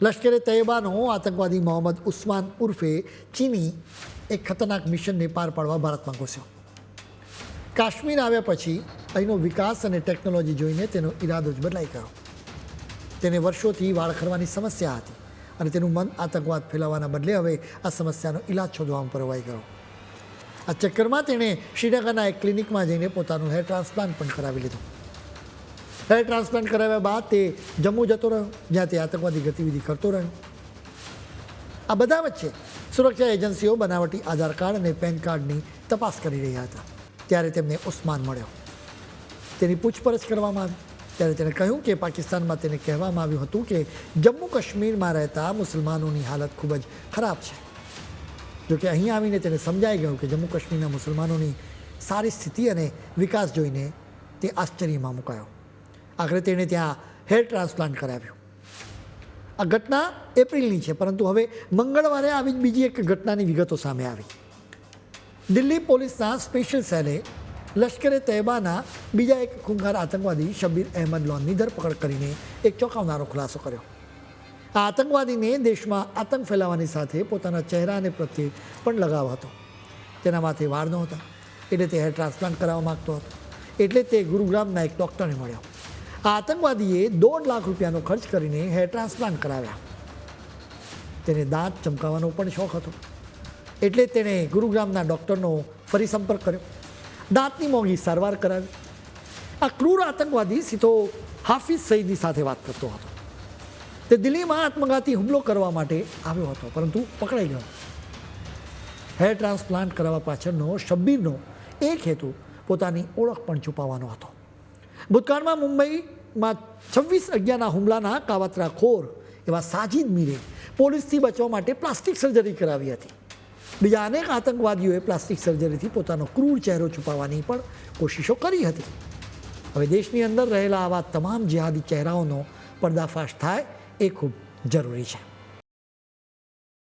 લશ્કરે તૈયબાનો આતંકવાદી મોહમ્મદ ઉસ્માન ઉર્ફે ચીની એક ખતરનાક મિશનને પાર પાડવા ભારતમાં ઘૂસ્યો. કાશ્મીર આવ્યા પછી અહીંનો વિકાસ અને ટેકનોલોજી જોઈને તેનો ઈરાદો જ બદલાઈ ગયો. તેને વર્ષોથી વાળ ખરવાની સમસ્યા હતી અને તેનું મન આતંકવાદ ફેલાવવાના બદલે હવે આ સમસ્યાનો ઈલાજ શોધવામાં પરવાઈ ગયો. આ ચક્કરમાં તેણે શ્રીનગરના એક ક્લિનિકમાં જઈને પોતાનું હેર ટ્રાન્સપ્લાન્ટ પણ કરાવી લીધું. હેર ટ્રાન્સપ્લાન્ટ કરાવ્યા બાદ તે જમ્મુ જતો રહ્યો, જ્યાં તે આતંકવાદી ગતિવિધિ કરતો રહ્યો. આ બધા વચ્ચે સુરક્ષા એજન્સીઓ બનાવટી આધાર કાર્ડ અને પેન કાર્ડની તપાસ કરી રહ્યા હતા. ત્યારે તેમને ઉસ્માન મળ્યો. તેની પૂછપરછ કરવામાં આવી ત્યારે તેણે કહ્યું કે પાકિસ્તાનમાં તેને કહેવામાં આવ્યું હતું કે જમ્મુ કાશ્મીરમાં રહેતા મુસલમાનોની હાલત ખૂબ જ ખરાબ છે. જોકે અહીં આવીને તેને સમજાઈ ગયું કે જમ્મુ કાશ્મીરના મુસલમાનોની સારી સ્થિતિ અને વિકાસ જોઈને તે આશ્ચર્યમાં મુકાયો. આખરે તેણે ત્યાં હેર ટ્રાન્સપ્લાન્ટ કરાવ્યું. આ ઘટના એપ્રિલની છે, પરંતુ હવે મંગળવારે આવી જ બીજી એક ઘટનાની વિગતો સામે આવી. દિલ્હી પોલીસના સ્પેશિયલ સેલે લશ્કરે તૈયબાના બીજા એક ખૂંખાર આતંકવાદી શબ્બીર અહેમદ લોનની ધરપકડ કરીને એક ચોંકાવનારો ખુલાસો કર્યો. આ આતંકવાદીને દેશમાં આતંક ફેલાવવાની સાથે પોતાના ચહેરા અને પ્રત્યે પણ લગાવ હતો. તેના માથે વાળ નહોતા, એટલે તે હેર ટ્રાન્સપ્લાન્ટ કરાવવા માગતો હતો. એટલે તે ગુરુગ્રામના એક ડૉક્ટરને મળ્યો. આ આતંકવાદીએ 2.5 લાખ રૂપિયાનો ખર્ચ કરીને હેર ટ્રાન્સપ્લાન્ટ કરાવ્યા. તેને દાંત ચમકાવવાનો પણ શોખ હતો, એટલે તેણે ગુરુગ્રામના ડૉક્ટરનો ફરી સંપર્ક કર્યો. દાંતની મોંઘી સારવાર કરાવી. આ ક્રૂર આતંકવાદી સીધો હાફિઝ સઈદની સાથે વાત કરતો હતો. તે દિલ્હીમાં આત્મઘાતી હુમલો કરવા માટે આવ્યો હતો, પરંતુ પકડાઈ ગયો. હેર ટ્રાન્સપ્લાન્ટ કરાવવા પાછળનો શબ્બીરનો એક હેતુ પોતાની ઓળખ પણ છુપાવવાનો હતો. ભૂતકાળમાં મુંબઈમાં 26/11ના હુમલાના કાવતરાખોર એવા સાજિદ મીરે પોલીસથી બચવા માટે પ્લાસ્ટિક સર્જરી કરાવી હતી. બીજા અનેક આતંકવાદીઓએ પ્લાસ્ટિક સર્જરીથી પોતાનો ક્રૂર ચહેરો છુપાવવાની પણ કોશિશો કરી હતી. હવે દેશની અંદર રહેલા આવા તમામ જિહાદી ચહેરાઓનો પર્દાફાશ થાય એ ખૂબ જરૂરી છે.